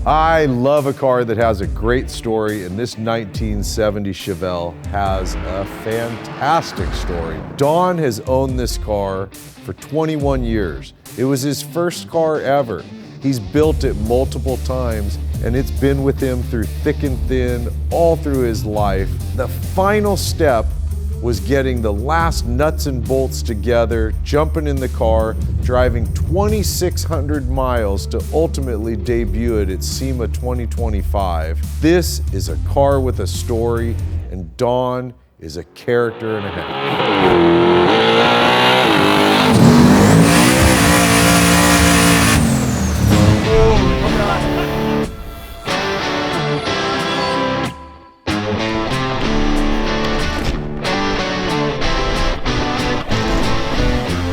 I love a car that has a great story, and this 1970 Chevelle has a fantastic story. Don has owned this car for 21 years. It was his first car ever. He's built it multiple times, and it's been with him through thick and thin, all through his life. The final step was getting the last nuts and bolts together, jumping in the car, driving 2,600 miles to ultimately debut it at SEMA 2025. This is a car with a story, and Don is a character and a half.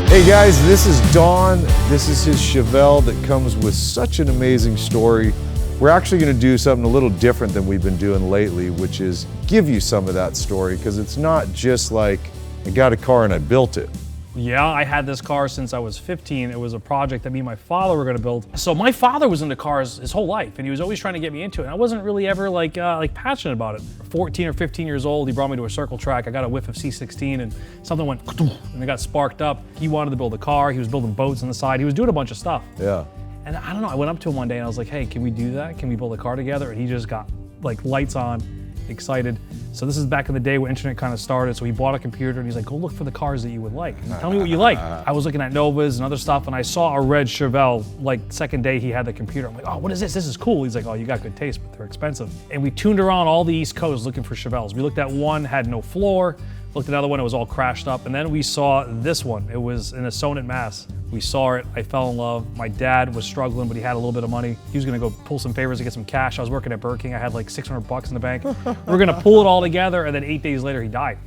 Hey guys, this is Don. This is his Chevelle that comes with such an amazing story. We're actually going to do something a little different than we've been doing lately, which is give you some of that story, because it's not just like, I got a car and I built it. Yeah, I had this car since I was 15. It was a project that me and my father were gonna build. So my father was into cars his whole life, and he was always trying to get me into it. And I wasn't really ever like passionate about it. 14 or 15 years old, he brought me to a circle track. I got a whiff of C16 and something went and it got sparked up. He wanted to build a car. He was building boats on the side. He was doing a bunch of stuff. Yeah. And I don't know, I went up to him one day and I was like, hey, can we do that? Can we build a car together? And he just got like lights on, excited. So this is back in the day when internet kind of started. So he bought a computer and he's like, go look for the cars that you would like. Tell me what you like. I was looking at Novas and other stuff, and I saw a red Chevelle, like second day he had the computer. I'm like, oh, what is this? This is cool. He's like, oh, you got good taste, but they're expensive. And we tuned around all the East Coast looking for Chevelles. We looked at one, had no floor. Looked at another one, it was all crashed up. And then we saw this one. It was in Assonet, Mass. We saw it, I fell in love. My dad was struggling, but he had a little bit of money. He was gonna go pull some favors to get some cash. I was working at Burger King. I had like 600 bucks in the bank. We were gonna pull it all together, and then 8 days later, he died.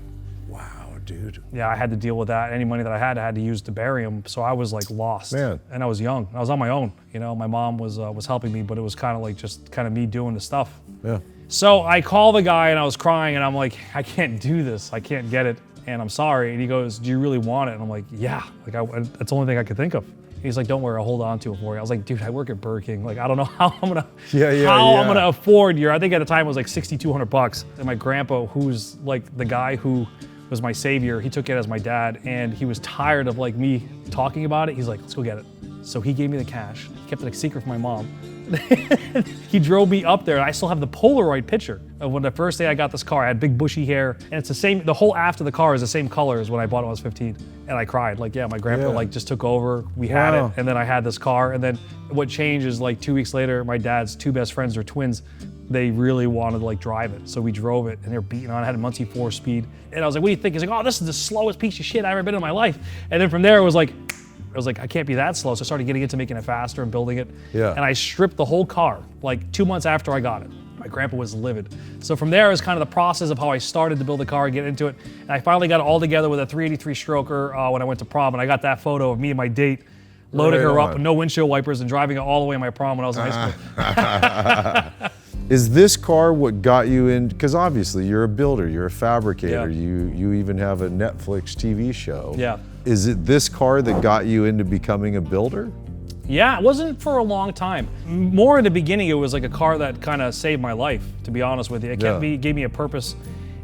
Wow, dude. Yeah, I had to deal with that. Any money that I had to use to bury him. So I was like lost. Man. And I was young. I was on my own. You know, my mom was helping me, but it was kind of like just kind of me doing the stuff. Yeah. So I call the guy and I was crying and I'm like, I can't do this. I can't get it. And I'm sorry. And he goes, do you really want it? And I'm like, yeah, like that's the only thing I could think of. He's like, don't worry, I'll hold on to it for you. I was like, dude, I work at Burger King. Like, I don't know how I'm gonna, I'm gonna afford your, I think at the time it was like 6,200 bucks. And my grandpa, who's like the guy who was my savior, he took it as my dad, and he was tired of like me talking about it. He's like, let's go get it. So he gave me the cash. He kept it a secret from my mom. He drove me up there, and I still have the Polaroid picture of when the first day I got this car. I had big bushy hair, and it's the same, the whole aft of the car is the same color as when I bought it when I was 15. And I cried, like, yeah, my grandpa like just took over, we had it, and then I had this car, and then what changed is like 2 weeks later, my dad's two best friends are twins. They really wanted to like drive it. So we drove it, and they were beating on it, had a Muncie 4-speed. And I was like, what do you think? He's like, oh, this is the slowest piece of shit I've ever been in my life. And then from there, it was like, I can't be that slow. So I started getting into making it faster and building it. Yeah. And I stripped the whole car, like 2 months after I got it. My grandpa was livid. So from there is kind of the process of how I started to build the car and get into it. And I finally got it all together with a 383 stroker when I went to prom. And I got that photo of me and my date loading her up with no windshield wipers and driving it all the way to my prom when I was in high school. Is this car what got you in? Because obviously you're a builder, you're a fabricator, you even have a Netflix TV show. Yeah. Is it this car that got you into becoming a builder? Yeah, it wasn't for a long time. More in the beginning, it was like a car that kind of saved my life, to be honest with you. It gave me a purpose.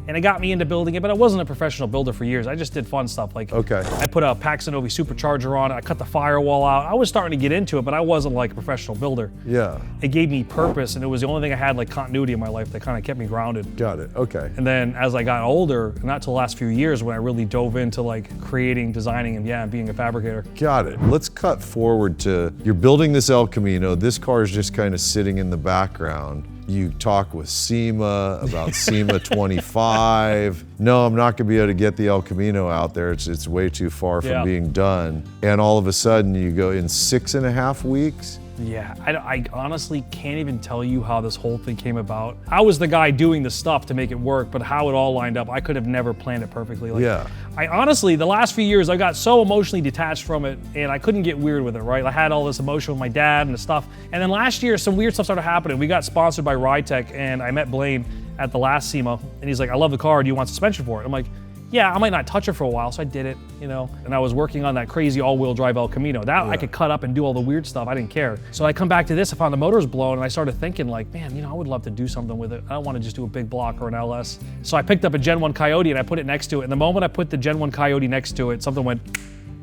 And it got me into building it, but I wasn't a professional builder for years. I just did fun stuff. Like, I put a Paxonovi supercharger on it, I cut the firewall out. I was starting to get into it, but I wasn't like a professional builder. Yeah. It gave me purpose, and it was the only thing I had like continuity in my life that kind of kept me grounded. Got it, okay. And then as I got older, not till the last few years when I really dove into like creating, designing, and being a fabricator. Got it. Let's cut forward to, you're building this El Camino. This car is just kind of sitting in the background. You talk with SEMA about SEMA 25. No, I'm not gonna be able to get the El Camino out there. It's way too far from being done. And all of a sudden you go in 6.5 weeks. Yeah, I honestly can't even tell you how this whole thing came about. I was the guy doing the stuff to make it work, but how it all lined up, I could have never planned it perfectly. Like, I honestly, the last few years, I got so emotionally detached from it, and I couldn't get weird with it, right? I had all this emotion with my dad and the stuff. And then last year, some weird stuff started happening. We got sponsored by Ride Tech, and I met Blaine at the last SEMA, and he's like, I love the car, do you want suspension for it? I'm like, yeah, I might not touch it for a while, so I did it, you know. And I was working on that crazy all-wheel drive El Camino. That I could cut up and do all the weird stuff. I didn't care. So I come back to this, I found the motor was blown, and I started thinking like, man, you know, I would love to do something with it. I don't want to just do a big block or an LS. So I picked up a Gen 1 Coyote and I put it next to it. And the moment I put the Gen 1 Coyote next to it, something went,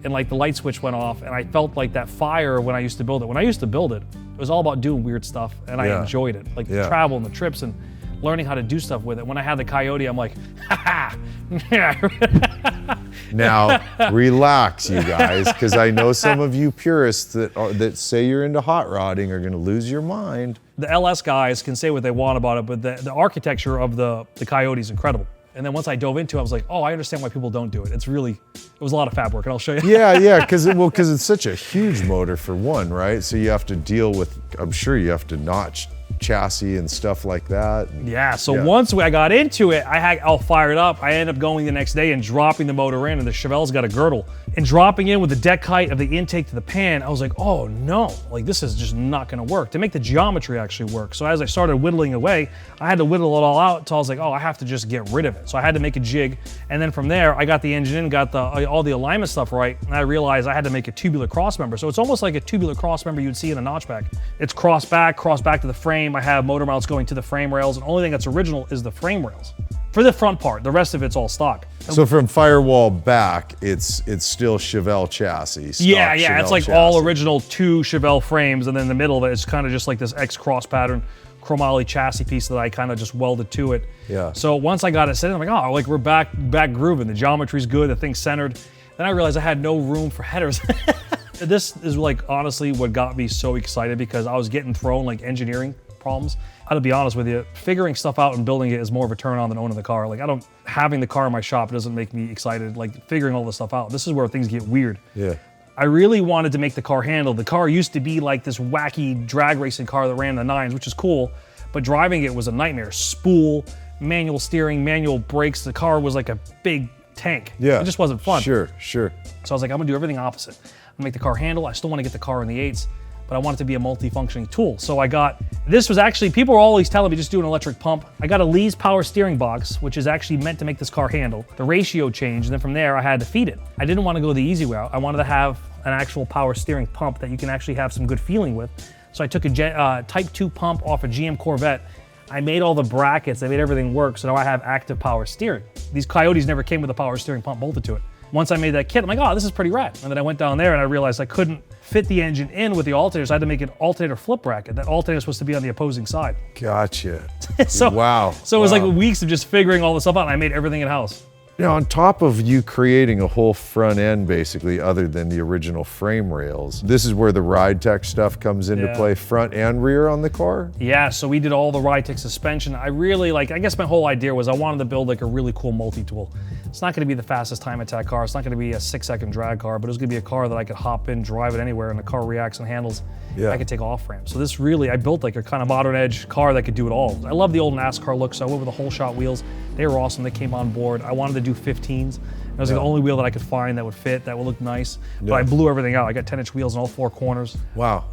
and like the light switch went off, and I felt like that fire when I used to build it. When I used to build it, it was all about doing weird stuff, and I enjoyed it. Like the travel and the trips and learning how to do stuff with it. When I had the Coyote, I'm like, ha ha. Now, relax, you guys, because I know some of you purists that say you're into hot rodding are going to lose your mind. The LS guys can say what they want about it, but the architecture of the Coyote is incredible. And then once I dove into it, I was like, oh, I understand why people don't do it. It was a lot of fab work, and I'll show you. Yeah, because it's such a huge motor for one, right? So you have to deal with, I'm sure you have to notch chassis and stuff like that. Yeah, so once I got into it, I had all fired up. I ended up going the next day and dropping the motor in, and the Chevelle's got a girdle. And dropping in with the deck height of the intake to the pan, I was like, oh no, like this is just not gonna work. To make the geometry actually work. So as I started whittling away, I had to whittle it all out until I was like, oh, I have to just get rid of it. So I had to make a jig. And then from there, I got the engine in, got all the alignment stuff right, and I realized I had to make a tubular cross member. So it's almost like a tubular cross member you'd see in a notchback. It's cross back to the frame. I have motor mounts going to the frame rails, and the only thing that's original is the frame rails. For the front part, the rest of it's all stock. So from firewall back, it's still Chevelle chassis. Yeah, Chevelle it's like chassis. all original 2 Chevelle frames, and then the middle of it is kind of just like this X cross pattern chromoly chassis piece that I kind of just welded to it. Yeah. So once I got it set in, I'm like, oh, like we're back grooving. The geometry's good, the thing's centered. Then I realized I had no room for headers. This is like honestly what got me so excited, because I was getting thrown like engineering problems. I gotta be honest with you, figuring stuff out and building it is more of a turn on than owning the car. Like having the car in my shop doesn't make me excited. Like figuring all this stuff out, this is where things get weird. Yeah. I really wanted to make the car handle. The car used to be like this wacky drag racing car that ran the 9s, which is cool, but driving it was a nightmare. Spool, manual steering, manual brakes. The car was like a big tank. Yeah. It just wasn't fun. Sure. So I was like, I'm gonna do everything opposite. I'm gonna make the car handle. I still wanna get the car in the 8s, but I want it to be a multi-functioning tool. So this was actually, people were always telling me just do an electric pump. I got a Lee's power steering box, which is actually meant to make this car handle. The ratio changed, and then from there I had to feed it. I didn't want to go the easy route. I wanted to have an actual power steering pump that you can actually have some good feeling with. So I took a Type 2 pump off a GM Corvette. I made all the brackets, I made everything work, so now I have active power steering. These Coyotes never came with a power steering pump bolted to it. Once I made that kit, I'm like, oh, this is pretty rad. And then I went down there and I realized I couldn't fit the engine in with the alternator, so I had to make an alternator flip bracket. That alternator was supposed to be on the opposing side. Gotcha. Wow. So it was like weeks of just figuring all this stuff out, and I made everything in-house. You know, on top of you creating a whole front end, basically, other than the original frame rails, this is where the Ride Tech stuff comes into play, front and rear on the car? Yeah, so we did all the Ride Tech suspension. I guess my whole idea was I wanted to build like a really cool multi-tool. It's not gonna be the fastest time attack car. It's not gonna be a 6-second drag car, but it was gonna be a car that I could hop in, drive it anywhere, and the car reacts and handles. Yeah. I could take off ramps. So this really, I built like a kind of modern edge car that could do it all. I love the old NASCAR look, so I went with the whole shot wheels. They were awesome, they came on board. I wanted to do 15s. It was like the only wheel that I could find that would fit, that would look nice. But I blew everything out. I got 10-inch wheels in all 4 corners. Wow.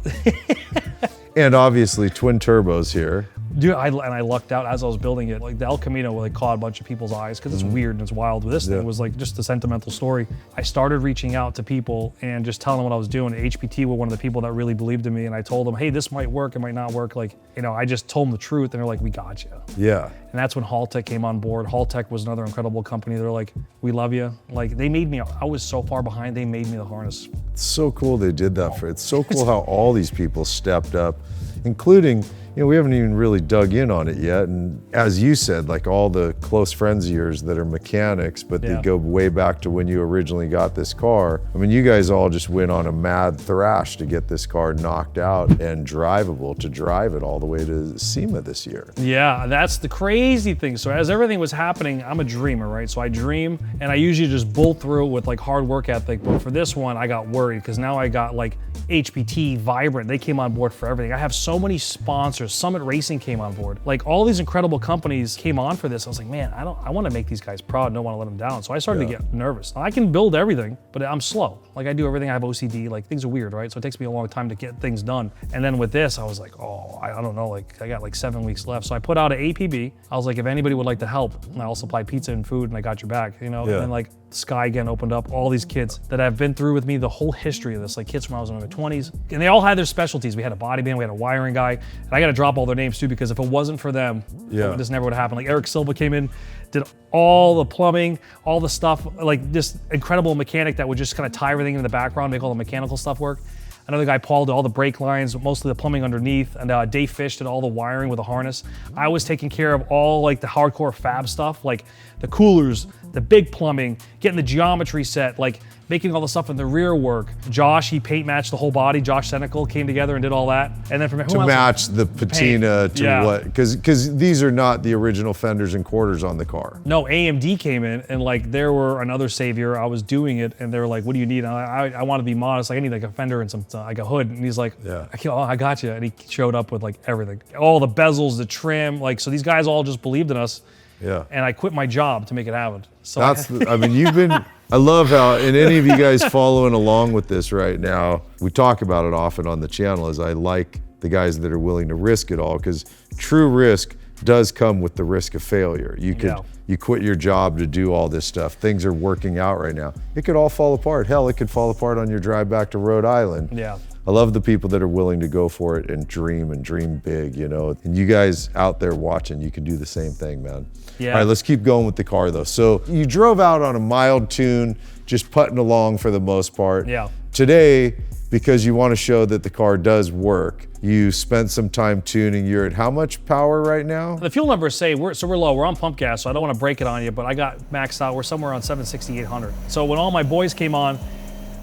And obviously twin turbos here. Dude, I lucked out as I was building it. Like the El Camino like caught a bunch of people's eyes because it's weird and it's wild. But this thing was like just a sentimental story. I started reaching out to people and just telling them what I was doing. HPT were one of the people that really believed in me, and I told them, hey, this might work, it might not work. Like, you know, I just told them the truth, and they're like, we got you. Yeah. And that's when Haltech came on board. Haltech was another incredible company. They're like, we love you. Like they made me, I was so far behind, they made me the harness. It's so cool they did that for it. It's so cool how all these people stepped up, including, you know, we haven't even really dug in on it yet. And as you said, like all the close friends of yours that are mechanics, but they go way back to when you originally got this car. I mean, you guys all just went on a mad thrash to get this car knocked out and drivable, to drive it all the way to SEMA this year. Yeah, that's the crazy thing. So as everything was happening, I'm a dreamer, right? So I dream, and I usually just bolt through with like hard work ethic. But for this one, I got worried because now I got like HPT, Vibrant. They came on board for everything. I have so so many sponsors. Summit Racing came on board. Like all these incredible companies came on for this. I was like, man, I want to make these guys proud and don't want to let them down. So I started to get nervous. Now, I can build everything, but I'm slow. Like I do everything, I have OCD, like things are weird, right? So it takes me a long time to get things done. And then with this, I was like, oh, I don't know, like I got like 7 weeks left. So I put out an APB. I was like, if anybody would like to help, and I'll supply pizza and food and I got your back, you know? And then like Sky again opened up, all these kids that have been through with me the whole history of this, like kids from when I was in my 20s. And they all had their specialties. We had a body band, we had a wiring guy, and I gotta drop all their names too, because if it wasn't for them, this never would have happened. Like Eric Silva came in, did all the plumbing, all the stuff, like this incredible mechanic that would just kind of tie everything in the background, make all the mechanical stuff work. Another guy, Paul, did all the brake lines, mostly the plumbing underneath, and Dave Fish did all the wiring with a harness. I was taking care of all like the hardcore fab stuff, like the coolers, the big plumbing, getting the geometry set, like making all the stuff in the rear work. Josh, he paint matched the whole body. Josh Senecal came together and did all that. And then from to match the patina to what? Because these are not the original fenders and quarters on the car. No, AMD came in and like there were another savior. I was doing it and they were like, "What do you need?" And I want to be modest. Like I need like a fender and some like a hood. And he's like, I got you." And he showed up with like everything, all the bezels, the trim. Like so, these guys all just believed in us. Yeah. And I quit my job to make it happen. So I mean, you've been. I love how, and any of you guys following along with this right now, we talk about it often on the channel, is I like the guys that are willing to risk it all, because true risk does come with the risk of failure. You quit your job to do all this stuff. Things are working out right now. It could all fall apart. Hell, it could fall apart on your drive back to Rhode Island. Yeah. I love the people that are willing to go for it and dream big, you know. And you guys out there watching, you can do the same thing, man. Yeah. All right, let's keep going with the car though. So you drove out on a mild tune, just putting along for the most part. Yeah. Today, because you want to show that the car does work, you spent some time tuning. You're at how much power right now? The fuel numbers say we're low. We're on pump gas, so I don't want to break it on you, but I got maxed out. We're somewhere on 760, 800. So when all my boys came on,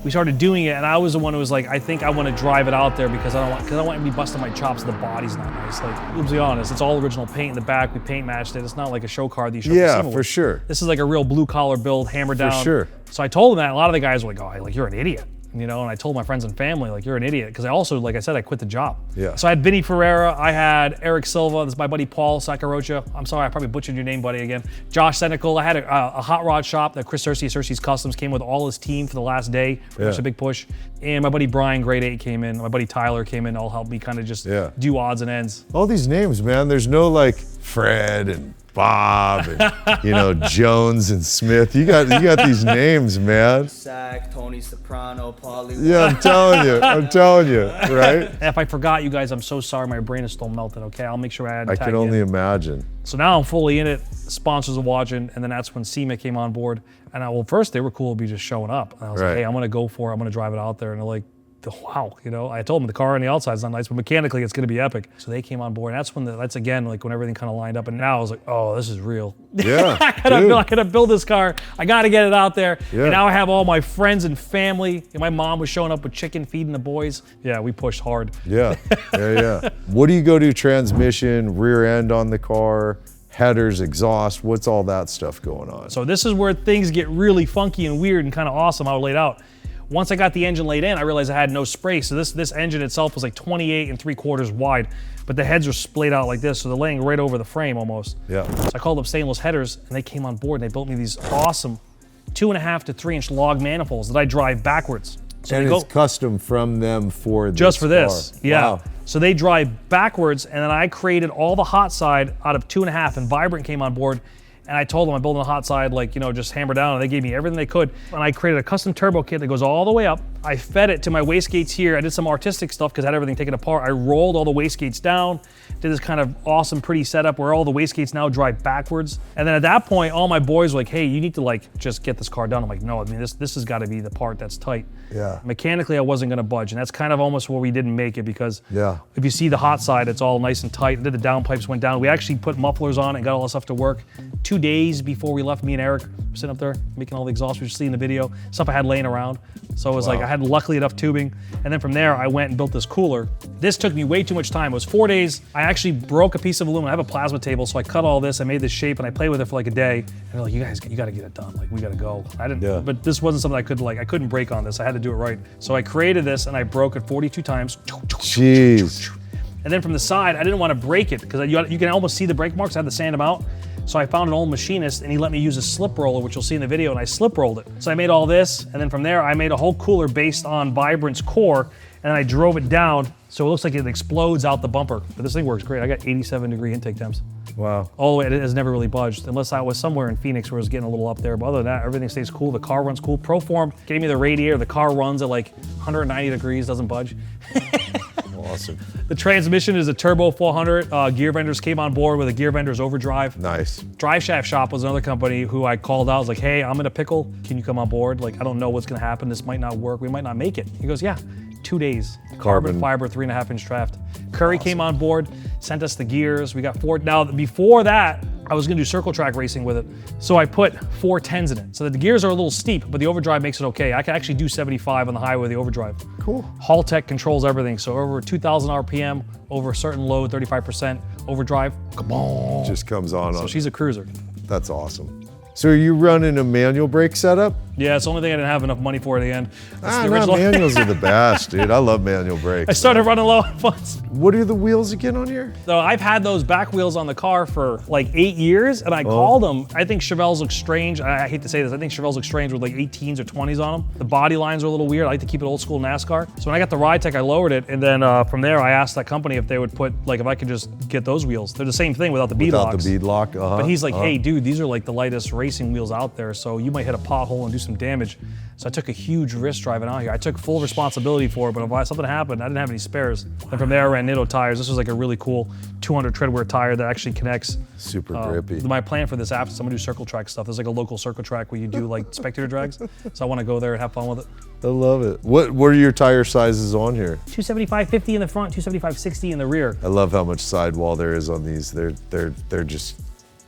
we started doing it, and I was the one who was like, I think I want to drive it out there because I don't want to be busting my chops. The body's not nice. Like, let's be honest, it's all original paint in the back. We paint matched it. It's not like a show car that you show Yeah, for sure. This is like a real blue collar build, hammered down. For sure. So I told them that. A lot of the guys were like, "Oh, like you're an idiot." You know, and I told my friends and family, like, you're an idiot. Because I also, like I said, I quit the job. Yeah. So I had Vinny Ferreira, I had Eric Silva, this is my buddy Paul Sakarocha. I'm sorry, I probably butchered your name, buddy, again. Josh Senecal. I had a hot rod shop that Chris Cersei's Customs came with all his team for the last day. Which a big push. And my buddy Brian, Grade 8, came in. My buddy Tyler came in, all helped me kind of just do odds and ends. All these names, man. There's no like Fred and Bob and you know, Jones and Smith. You got these names, man. Zach, Tony Soprano, Paulie. Yeah, I'm telling you, right? If I forgot you guys, I'm so sorry. My brain is still melted. Okay, I'll make sure I add. I can only imagine. So now I'm fully in it. Sponsors are watching, and then that's when SEMA came on board. And well, first they were cool with me just showing up. And I was like, hey, I'm gonna go for it. I'm gonna drive it out there. And they're like, wow, you know, I told them the car on the outside is not nice, but mechanically it's going to be epic. So they came on board. And that's when that's again like when everything kind of lined up. And now I was like, oh, this is real. Yeah, I gotta build this car. I gotta get it out there. Yeah. And now I have all my friends and family. And my mom was showing up with chicken, feeding the boys. Yeah, we pushed hard. Yeah. What do you go to? Transmission, rear end on the car, headers, exhaust. What's all that stuff going on? So this is where things get really funky and weird and kind of awesome how it laid out. Once I got the engine laid in, I realized I had no spray. So this engine itself was like 28 3/4 wide, but the heads are splayed out like this, so they're laying right over the frame almost. Yeah. So I called up Stainless Headers, and they came on board, and they built me these awesome 2.5 to 3 inch log manifolds that I drive backwards. So and it's custom from them for this just for this, car. yeah. Wow. So they drive backwards, and then I created all the hot side out of 2.5, and Vibrant came on board. And I told them I'm building a hot side, like, you know, just hammer down, and they gave me everything they could. And I created a custom turbo kit that goes all the way up. I fed it to my wastegates here. I did some artistic stuff because I had everything taken apart. I rolled all the wastegates down, did this kind of awesome, pretty setup where all the wastegates now drive backwards. And then at that point, all my boys were like, hey, you need to like just get this car done. I'm like, no, I mean, this has got to be the part that's tight. Yeah. Mechanically, I wasn't gonna budge. And that's kind of almost where we didn't make it because if you see the hot side, it's all nice and tight. I did the downpipes went down. We actually put mufflers on and got all that stuff to work. 2 days before we left, me and Eric were sitting up there making all the exhaust, which you see in the video, stuff I had laying around. So it was like, I had luckily enough tubing. And then from there, I went and built this cooler. This took me way too much time. It was 4 days. I actually broke a piece of aluminum. I have a plasma table, so I cut all this, I made this shape, and I played with it for like a day. And they're like, you guys, you gotta get it done. Like, we gotta go. I didn't, but this wasn't something I couldn't break on this. I had to do it right. So I created this, and I broke it 42 times. Jeez. And And then from the side, I didn't want to break it because you can almost see the brake marks. I had to sand them out. So I found an old machinist and he let me use a slip roller, which you'll see in the video, and I slip rolled it. So I made all this, and then from there, I made a whole cooler based on Vibrant's core, and I drove it down so it looks like it explodes out the bumper. But this thing works great. I got 87-degree intake temps. Wow. All the way, it has never really budged, unless I was somewhere in Phoenix where it was getting a little up there. But other than that, everything stays cool. The car runs cool. Proform gave me the radiator. The car runs at like 190 degrees, doesn't budge. Awesome. The transmission is a Turbo 400. Gear Vendors came on board with a Gear Vendors overdrive. Nice. Drive Shaft Shop was another company who I called out. I was like, hey, I'm in a pickle. Can you come on board? Like, I don't know what's gonna happen. This might not work. We might not make it. He goes, yeah, 2 days. Carbon fiber, 3.5-inch draft. Curry came on board, sent us the gears. We got 4. Now, before that, I was gonna do circle track racing with it. So I put 410s in it. So that the gears are a little steep, but the overdrive makes it okay. I can actually do 75 on the highway with the overdrive. Cool. Haltech controls everything. So over 2,000 RPM, over a certain load, 35% overdrive, come on. Just comes on. So she's a cruiser. That's awesome. So are you running a manual brake setup? Yeah, it's the only thing I didn't have enough money for at the end. No, manuals are the best, dude. I love manual brakes. I started running low on funds. What are the wheels again on here? So I've had those back wheels on the car for like 8 years, and I called them. I think Chevelles look strange. I hate to say this. I think Chevelles look strange with like 18s or 20s on them. The body lines are a little weird. I like to keep it old school NASCAR. So when I got the Ride Tech, I lowered it, and then from there I asked that company if they would put, like, if I could just get those wheels. They're the same thing without the bead locks. Without the bead lock, But he's like, hey, dude, these are like the lightest racing wheels out there, so you might hit a pothole and do some damage. So I took a huge risk driving out here. I took full responsibility for it, but if something happened, I didn't have any spares. And from there, I ran Nitto tires. This was like a really cool 200 treadwear tire that actually connects. Super grippy. My plan for this after, so I'm gonna do circle track stuff. There's like a local circle track where you do like spectator drags. So I wanna go there and have fun with it. I love it. What are your tire sizes on here? 275/50 in the front, 275/60 in the rear. I love how much sidewall there is on these. They're just,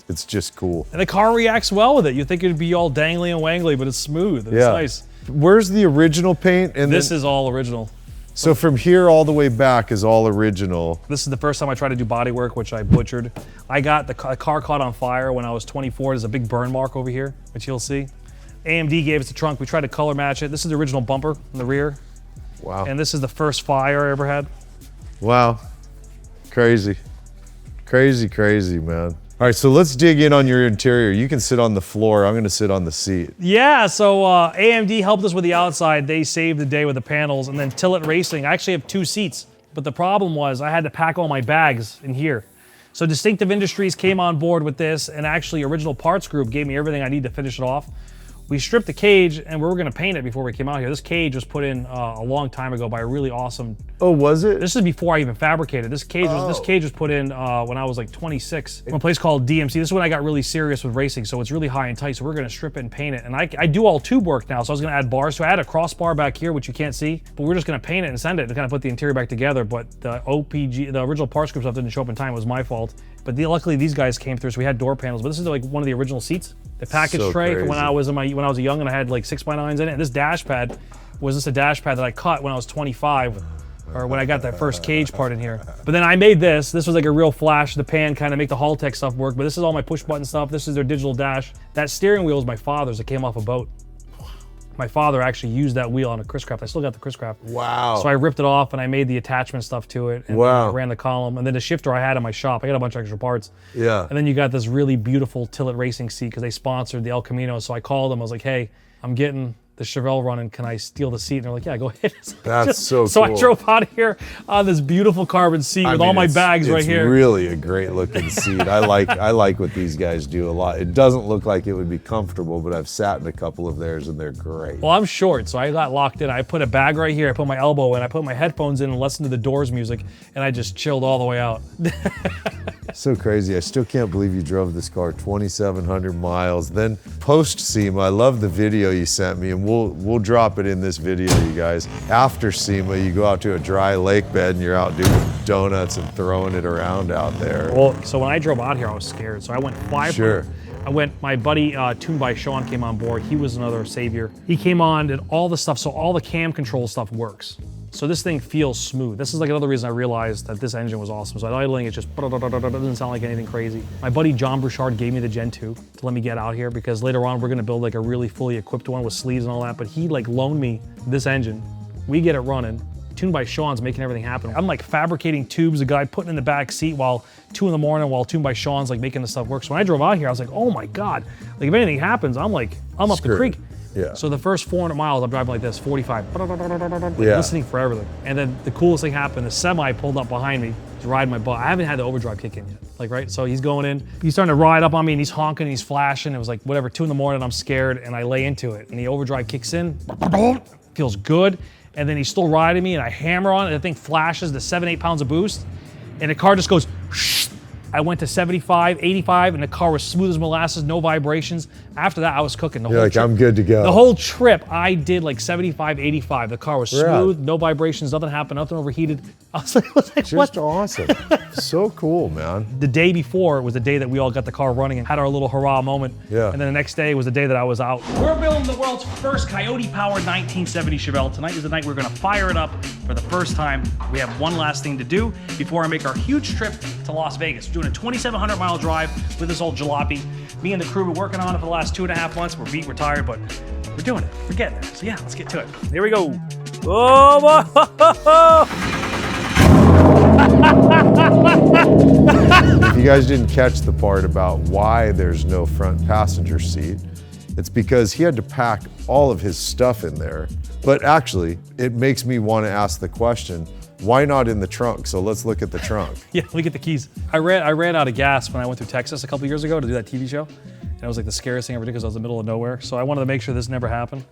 it's just cool. And the car reacts well with it. You think it'd be all dangly and wangly, but it's smooth. It's nice. Where's the original paint? And this is all original. So from here all the way back is all original. This is the first time I tried to do body work, which I butchered. I got the car caught on fire when I was 24. There's a big burn mark over here, which you'll see. AMD gave us the trunk. We tried to color match it. This is the original bumper in the rear. Wow. And this is the first fire I ever had. Wow. Crazy. Crazy, crazy, man. All right, so let's dig in on your interior. You can sit on the floor. I'm gonna sit on the seat. Yeah, so AMD helped us with the outside. They saved the day with the panels. And then Tillet Racing, I actually have 2 seats. But the problem was I had to pack all my bags in here. So Distinctive Industries came on board with this, and actually Original Parts Group gave me everything I need to finish it off. We stripped the cage, and we were gonna paint it before we came out here. This cage was put in a long time ago by a really awesome. Oh, was it? This is before I even fabricated. This cage was put in when I was like 26. From a place called DMC. This is when I got really serious with racing, so it's really high and tight. So we're gonna strip it and paint it. And I do all tube work now, so I was gonna add bars. So I had a crossbar back here, which you can't see, but we're just gonna paint it and send it and kind of put the interior back together. But the OPG, the Original Parts Group stuff didn't show up in time. It was my fault. But luckily these guys came through, so we had door panels. But this is like one of the original seats. The package tray from when I was young and I had like 6x9s in it. And this dash pad was just a dash pad that I cut when I was 25, or when I got that first cage part in here. But then I made this. This was like a real flash in the pan, kind of make the Haltech stuff work. But this is all my push button stuff. This is their digital dash. That steering wheel is my father's. It came off a boat. My father actually used that wheel on a Chris Craft. I still got the Chris Craft. Wow. So I ripped it off and I made the attachment stuff to it. And I ran the column. And then the shifter I had in my shop. I got a bunch of extra parts. Yeah. And then you got this really beautiful Tillet Racing seat because they sponsored the El Camino. So I called them. I was like, hey, I'm getting the Chevelle running. Can I steal the seat? And they're like, yeah, go ahead. That's so cool. So I drove out of here on this beautiful carbon seat with all my bags right here. It's really a great looking seat. I like what these guys do a lot. It doesn't look like it would be comfortable, but I've sat in a couple of theirs and they're great. Well, I'm short, so I got locked in. I put a bag right here. I put my elbow in. I put my headphones in and listened to the Doors music, and I just chilled all the way out. So crazy. I still can't believe you drove this car 2,700 miles. Then post SEMA, I love the video you sent me, and we'll drop it in this video, you guys. After SEMA, you go out to a dry lake bed and you're out doing donuts and throwing it around out there. Well, so when I drove out here, I was scared. So I went 500. Sure. My buddy Tuned by Sean came on board. He was another savior. He came on and all the stuff, so all the cam control stuff works. So this thing feels smooth. This is like another reason I realized that this engine was awesome. So idling, it just doesn't sound like anything crazy. My buddy John Bouchard gave me the Gen 2 to let me get out here because later on we're gonna build like a really fully equipped one with sleeves and all that, but he like loaned me this engine. We get it running. Tuned by Sean's making everything happen. I'm like fabricating tubes, a guy putting in the back seat while 2 in the morning while Tuned by Sean's like making the stuff work. So when I drove out here, I was like, oh my God. Like if anything happens, I'm up the creek. Yeah. So the first 400 miles, I'm driving like this, 45, listening for everything. And then the coolest thing happened, the semi pulled up behind me, he's riding my butt. I haven't had the overdrive kick in yet, like, right? So he's going in, he's starting to ride up on me and he's honking and he's flashing. It was like, whatever, 2 in the morning, I'm scared and I lay into it. And the overdrive kicks in, feels good. And then he's still riding me and I hammer on it, and the thing flashes the 7-8 pounds of boost. And the car just goes, shh. I went to 75, 85, and the car was smooth as molasses, no vibrations. After that, I was cooking. You're like, I'm good to go. The whole trip, I did like 75, 85. The car was smooth, no vibrations, nothing happened, nothing overheated. I was like just what? Awesome. So cool, man. The day before was the day that we all got the car running and had our little hurrah moment. Yeah. And then the next day was the day that I was out. We're building the world's first Coyote-powered 1970 Chevelle. Tonight is the night we're gonna fire it up for the first time. We have one last thing to do before I make our huge trip to Las Vegas. We're doing a 2,700-mile drive with this old jalopy. Me and the crew have been working on it for the last 2.5 months. We're beat, we're tired, but we're doing it. We're getting there. So yeah, let's get to it. Here we go. Oh, If you guys didn't catch the part about why there's no front passenger seat, it's because he had to pack all of his stuff in there. But actually, it makes me want to ask the question, why not in the trunk? So let's look at the trunk. Yeah, let me get the keys. I ran out of gas when I went through Texas a couple years ago to do that TV show. And it was like the scariest thing ever did because I was in the middle of nowhere. So I wanted to make sure this never happened.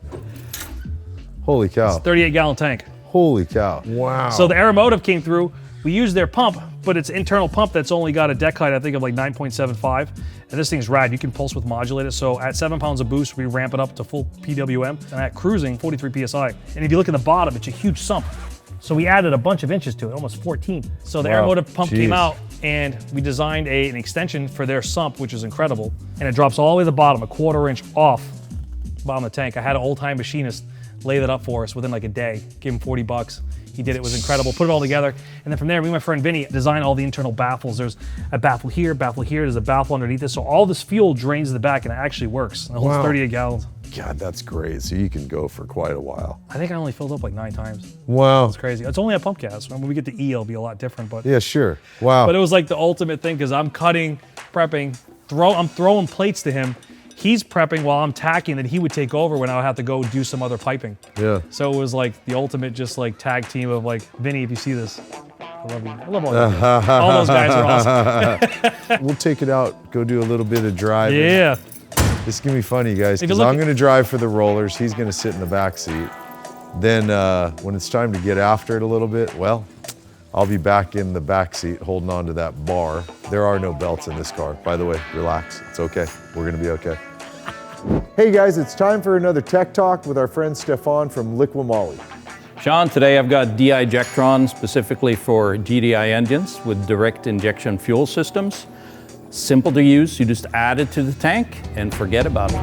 Holy cow. It's a 38-gallon tank. Holy cow. Wow. So the Aeromotive came through. We used their pump, but it's internal pump that's only got a deck height, I think, of like 9.75. And this thing's rad. You can pulse width modulate it. So at 7 pounds of boost, we ramp it up to full PWM. And at cruising, 43 PSI. And if you look at the bottom, it's a huge sump. So we added a bunch of inches to it, almost 14. So the Aeromotive pump came out, and we designed an extension for their sump, which is incredible. And it drops all the way to the bottom, a 1/4 inch off the bottom of the tank. I had an old-time machinist lay that up for us within like a day. Give him 40 bucks. He did it, was incredible. Put it all together. And then from there, me and my friend Vinny designed all the internal baffles. There's a baffle here, there's a baffle underneath this. So all this fuel drains to the back and it actually works. And it holds 38 gallons. God, that's great. So you can go for quite a while. I think I only filled up like 9 times. Wow. It's crazy. It's only a pump gas. When we get to E, it'll be a lot different. But yeah, sure. Wow. But it was like the ultimate thing because I'm cutting, prepping, I'm throwing plates to him. He's prepping while I'm tacking, that he would take over when I would have to go do some other piping. Yeah. So it was like the ultimate just like tag team of like, Vinny, if you see this, I love you. I love all you guys. All those guys are awesome. We'll take it out, go do a little bit of driving. Yeah. This is gonna be funny, guys, because I'm gonna drive for the rollers. He's gonna sit in the back seat. Then when it's time to get after it a little bit, well, I'll be back in the back seat holding on to that bar. There are no belts in this car. By the way, relax, it's okay. We're gonna be okay. Hey guys, it's time for another Tech Talk with our friend Stefan from Liqui-Moly. Sean, today I've got di-Jectron specifically for GDI engines with direct injection fuel systems. Simple to use, you just add it to the tank and forget about it.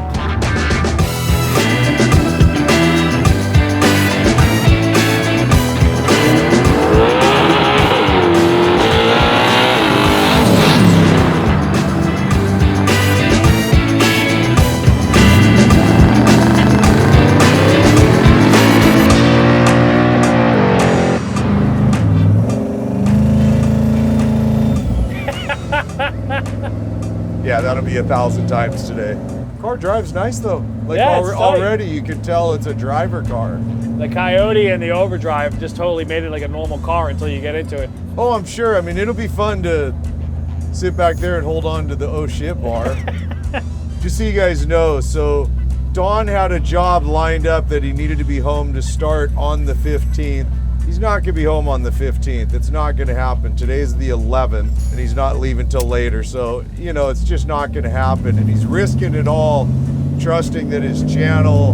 Yeah, that'll be 1,000 times today. Car drives nice though. Like yeah, already you can tell it's a driver car. The Coyote and the Overdrive just totally made it like a normal car until you get into it. Oh, I'm sure. I mean, it'll be fun to sit back there and hold on to the oh shit bar. Just so you guys know, so Don had a job lined up that he needed to be home to start on the 15th. He's not gonna be home on the 15th. It's not gonna happen. Today's the 11th and he's not leaving till later. So, you know, it's just not gonna happen. And he's risking it all, trusting that his channel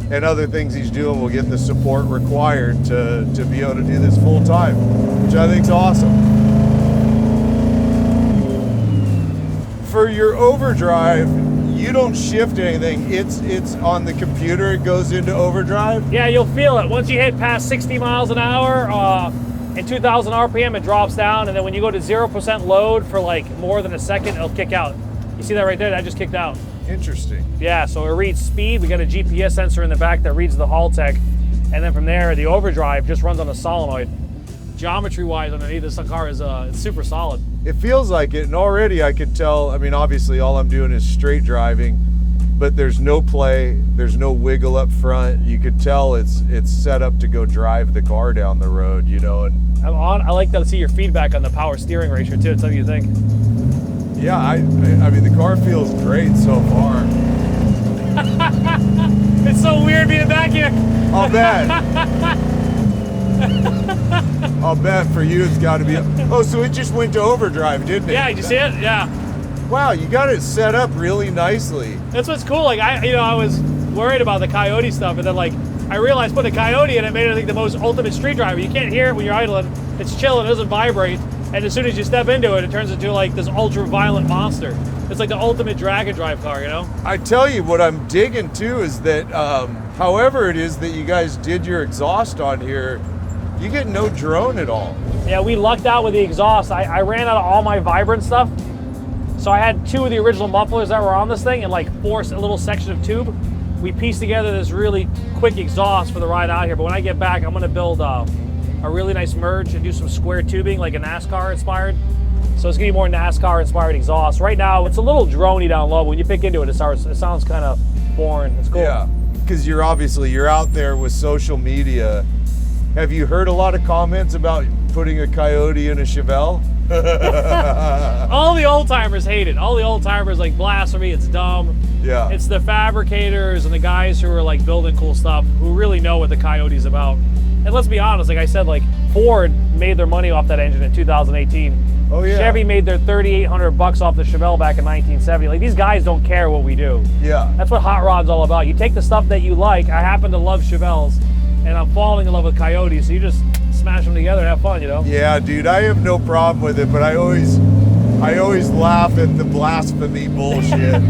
and other things he's doing will get the support required to be able to do this full time, which I think is awesome. For your overdrive, you don't shift anything. It's on the computer, it goes into overdrive. Yeah, you'll feel it. Once you hit past 60 miles an hour, and 2,000 RPM, it drops down, and then when you go to 0% load for like more than a second, it'll kick out. You see that right there? That just kicked out. Interesting. Yeah, so it reads speed. We got a GPS sensor in the back that reads the haul tech, And then from there, the overdrive just runs on a solenoid. Geometry-wise, underneath this car is it's super solid. It feels like it, and already I could tell. I mean, obviously, all I'm doing is straight driving, but there's no play, there's no wiggle up front. You could tell it's set up to go drive the car down the road, you know. And I like to see your feedback on the power steering ratio too. Tell me what you think. yeah, I mean, the car feels great so far. It's so weird being back here. I'll bet. I'll bet for you it's got to be. Oh, so it just went to overdrive, didn't it? Yeah, did you see it? Yeah. Wow, you got it set up really nicely. That's what's cool. Like I was worried about the Coyote stuff, and then like I realized put the Coyote in it made it, I think, the most ultimate street driver. You can't hear it when you're idling. It's chill, it doesn't vibrate, and as soon as you step into it, it turns into like this ultra violent monster. It's like the ultimate drag and drive car, you know? I tell you, what I'm digging too is that however it is that you guys did your exhaust on here, you get no drone at all. Yeah, we lucked out with the exhaust. I ran out of all my vibrant stuff. So I had 2 of the original mufflers that were on this thing and like 4 a little section of tube. We pieced together this really quick exhaust for the ride out here. But when I get back, I'm gonna build a really nice merge and do some square tubing, like a NASCAR inspired. So it's gonna be more NASCAR inspired exhaust. Right now, it's a little droney down low. But when you pick into it, it sounds kind of boring. It's cool. Yeah, because you're out there with social media. Have you heard a lot of comments about putting a Coyote in a Chevelle? All the old timers hate it. All the old timers like blasphemy. It's dumb. Yeah. It's the fabricators and the guys who are like building cool stuff who really know what the Coyote's about. And let's be honest, like I said, like Ford made their money off that engine in 2018. Oh yeah. Chevy made their $3,800 off the Chevelle back in 1970. Like these guys don't care what we do. Yeah. That's what hot rod's all about. You take the stuff that you like. I happen to love Chevelles, and I'm falling in love with Coyotes. So you just smash them together and have fun, you know? Yeah, dude, I have no problem with it, but I always laugh at the blasphemy bullshit.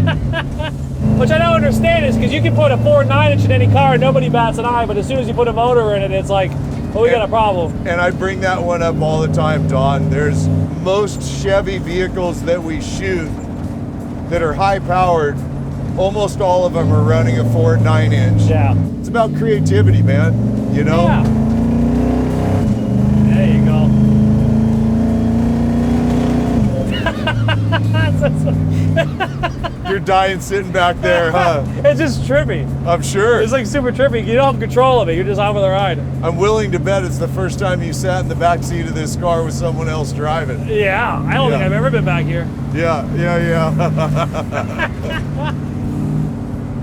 Which I don't understand is because you can put a 4.9-inch in any car and nobody bats an eye, but as soon as you put a motor in it, it's like, well, we got a problem. And I bring that one up all the time, Don. There's most Chevy vehicles that we shoot that are high powered. Almost all of them are running a 4.9-inch. Yeah. It's about creativity, man. You know? Yeah. There you go. You're dying sitting back there, huh? It's just trippy. I'm sure. It's like super trippy. You don't have control of it. You're just out for the ride. I'm willing to bet it's the first time you sat in the back seat of this car with someone else driving. Yeah. I don't think I've ever been back here. Yeah.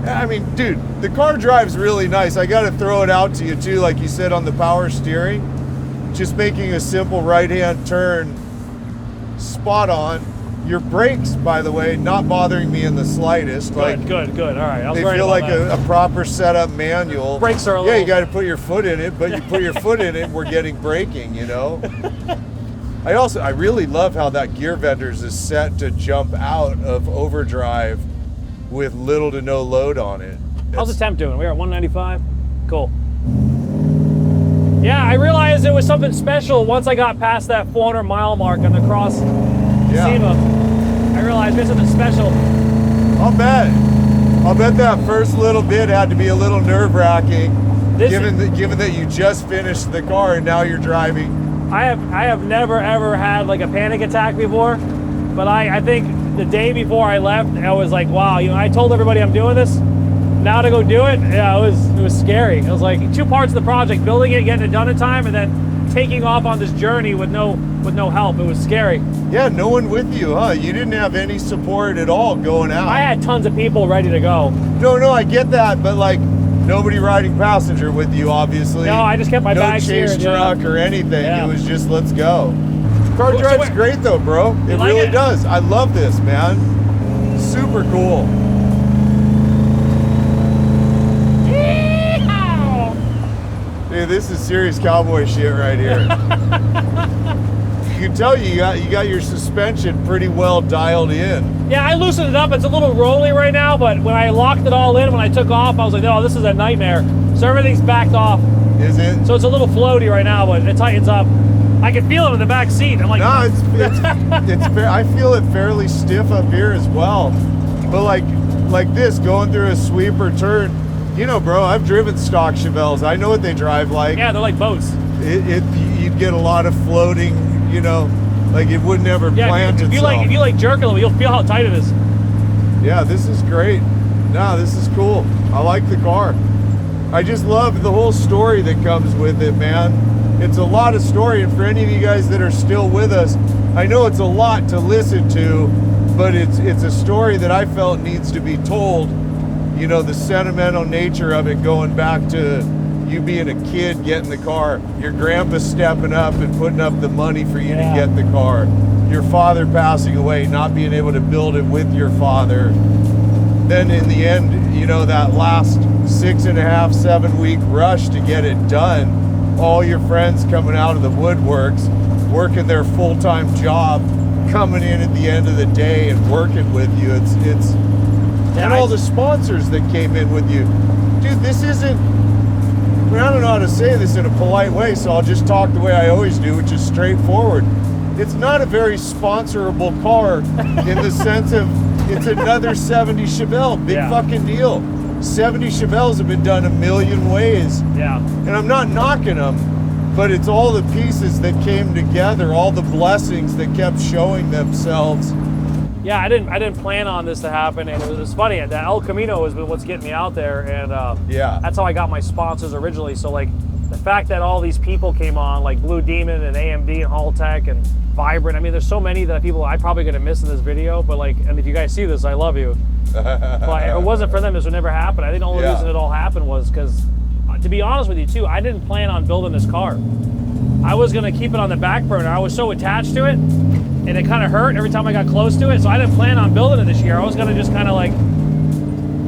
I mean, dude, the car drives really nice. I got to throw it out to you too, like you said, on the power steering. Just making a simple right-hand turn, spot on. Your brakes, by the way, not bothering me in the slightest. Good. All right. I was They worried feel about like that. a proper setup manual. Brakes are a Yeah, little... you got to put your foot in it, but you put your foot in it, we're getting braking, you know? I really love how that gear vendors is set to jump out of overdrive with little to no load on it. How's the temp doing? We're at 195? Cool. Yeah, I realized it was something special once I got past that 400-mile mark on the cross SEMA. I realized there's something special. I'll bet that first little bit had to be a little nerve-wracking, given that you just finished the car and now you're driving. I have never ever had like a panic attack before, but I think the day before I left, I was like, wow, you know, I told everybody I'm doing this. Now to go do it, yeah, it was scary. It was like 2 parts of the project: building it, getting it done in time, and then taking off on this journey with no help. It was scary. Yeah, no one with you, huh? You didn't have any support at all going out. I had tons of people ready to go. No, I get that, but like nobody riding passenger with you, obviously. No, I just kept my bags here. No chase truck or anything. Yeah. It was just, let's go. Car drive's great though, bro. It like really it? does. I love this, man. Super cool. Dude, this is serious cowboy shit right here. You can tell you got your suspension pretty well dialed in. Yeah, I loosened it up. It's a little rolly right now, but when I locked it all in, when I took off, I was like, oh, this is a nightmare. So everything's backed off. Is it? So it's a little floaty right now, but it tightens up. I can feel it in the back seat. I'm like, no, it's I feel it fairly stiff up here as well. But like this, going through a sweep or turn, You know, bro, I've driven stock Chevelles. I know what they drive like. Yeah, they're like boats. You'd get a lot of floating, you know, like it would never plant if itself. if you like jerk a little, you'll feel how tight it is. Yeah, this is great. No, this is cool. I like the car. I just love the whole story that comes with it, man. It's a lot of story, and for any of you guys that are still with us, I know it's a lot to listen to, but it's a story that I felt needs to be told. You know, the sentimental nature of it, going back to you being a kid getting the car, your grandpa stepping up and putting up the money for you to get the car, your father passing away, not being able to build it with your father. Then in the end, you know, that last 6.5, 7 week rush to get it done, all your friends coming out of the woodworks, working their full-time job, coming in at the end of the day and working with you. And all the sponsors that came in with you. Dude, this isn't, I mean, I don't know how to say this in a polite way, so I'll just talk the way I always do, which is straightforward. It's not a very sponsorable car in the sense of it's another 70 Chevelle. Big fucking deal. 70 Chevelles have been done a million ways. Yeah. And I'm not knocking them, but it's all the pieces that came together, all the blessings that kept showing themselves. Yeah, I didn't plan on this to happen, and it was funny. The El Camino has been what's getting me out there, and that's how I got my sponsors originally. So like the fact that all these people came on, like Blue Demon and AMD and Haltech and Vibrant. I mean, there's so many that people I'm probably gonna miss in this video, but like, and if you guys see this, I love you. But if it wasn't for them, this would never happen. I think the only reason it all happened was because, to be honest with you too, I didn't plan on building this car. I was gonna keep it on the back burner. I was so attached to it, and it kind of hurt every time I got close to it. So I didn't plan on building it this year. I was gonna just kind of like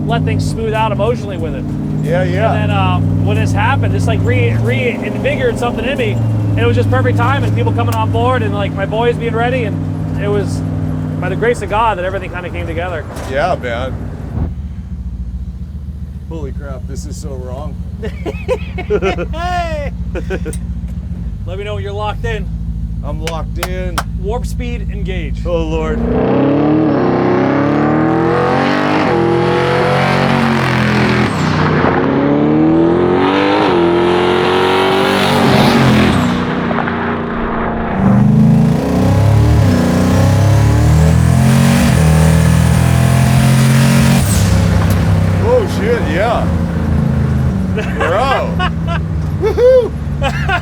let things smooth out emotionally with it. Yeah, yeah. And then when this happened, this like reinvigorated something in me, and it was just perfect time, and people coming on board, and like my boys being ready, and it was by the grace of God that everything kind of came together. Yeah, man. Holy crap, this is so wrong. Hey! Let me know when you're locked in. I'm locked in. Warp speed engage. Oh, Lord.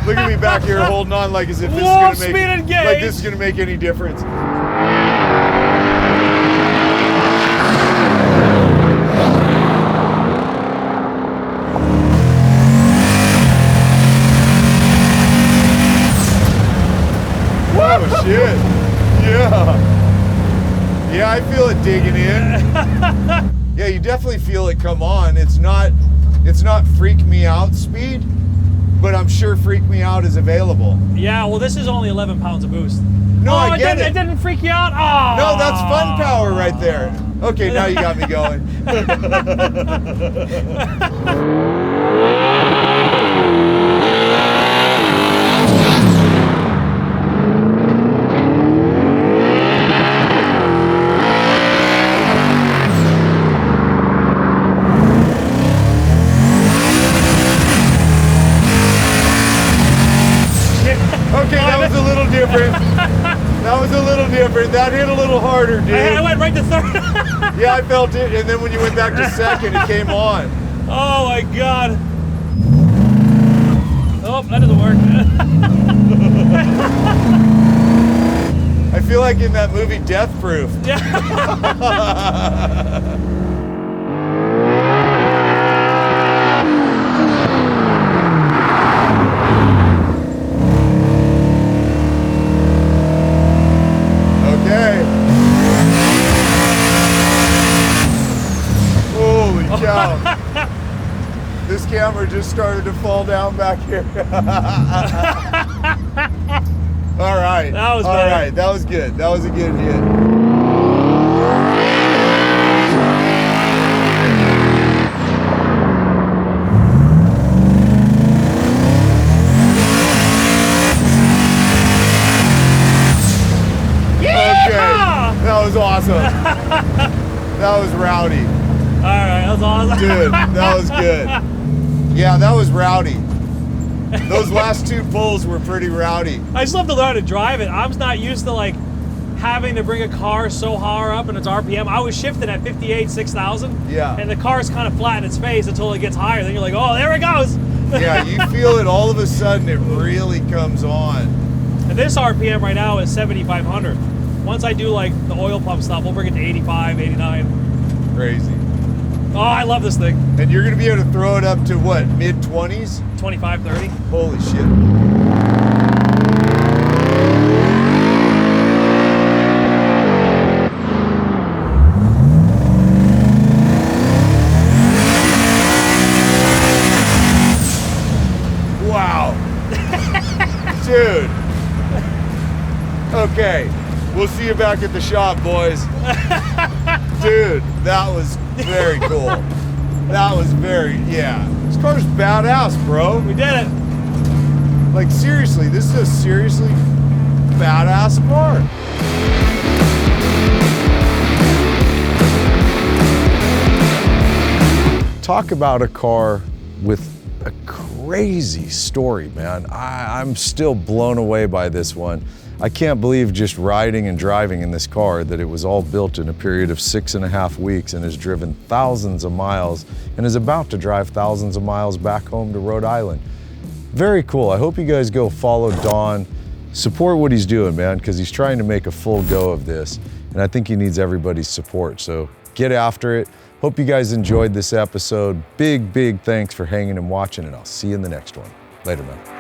Look at me back here holding on like as if this is gonna make any difference. Oh shit. Yeah. Yeah, I feel it digging in. Yeah, you definitely feel it come on. It's not freak me out speed, but I'm sure Freak Me Out is available. Yeah, well, this is only 11 pounds of boost. No, I get it. It didn't freak you out? Oh. No, that's fun power right there. Okay, now you got me going. Okay, that was a little different. That was a little different. That hit a little harder, dude. I went right to third. Yeah, I felt it, and then when you went back to second, it came on. Oh my God. Oh, that doesn't work. I feel like in that movie Death Proof. Yeah. Holy cow. This camera just started to fall down back here. All right. That was all better. right. That was good. That was a good hit. Okay. That was awesome. That was rowdy. right, that's awesome. Dude, that was good. Yeah, that was rowdy. Those last 2 pulls were pretty rowdy. I still have to learn how to drive it. I'm not used to like having to bring a car so high up in its RPM. I was shifting at 58, 6,000. Yeah. And the car's kind of flat in its face until it gets higher. Then you're like, oh, there it goes. Yeah, you feel it all of a sudden, it really comes on. And this RPM right now is 7,500. Once I do like the oil pump stuff, we'll bring it to 85, 89. Crazy. Oh, I love this thing. And you're gonna be able to throw it up to what, mid-20s? 25, 30. Holy shit. Wow. Dude. Okay, we'll see you back at the shop, boys. Dude, that was very cool. That was very, yeah. This car's badass, bro. We did it. Like, seriously, this is a seriously badass car. Talk about a car with a crazy story, man. I'm still blown away by this one. I can't believe just riding and driving in this car that it was all built in a period of 6.5 weeks and has driven thousands of miles and is about to drive thousands of miles back home to Rhode Island. Very cool. I hope you guys go follow Don, support what he's doing, man, because he's trying to make a full go of this. And I think he needs everybody's support. So get after it. Hope you guys enjoyed this episode. Big, big thanks for hanging and watching, and I'll see you in the next one. Later, man.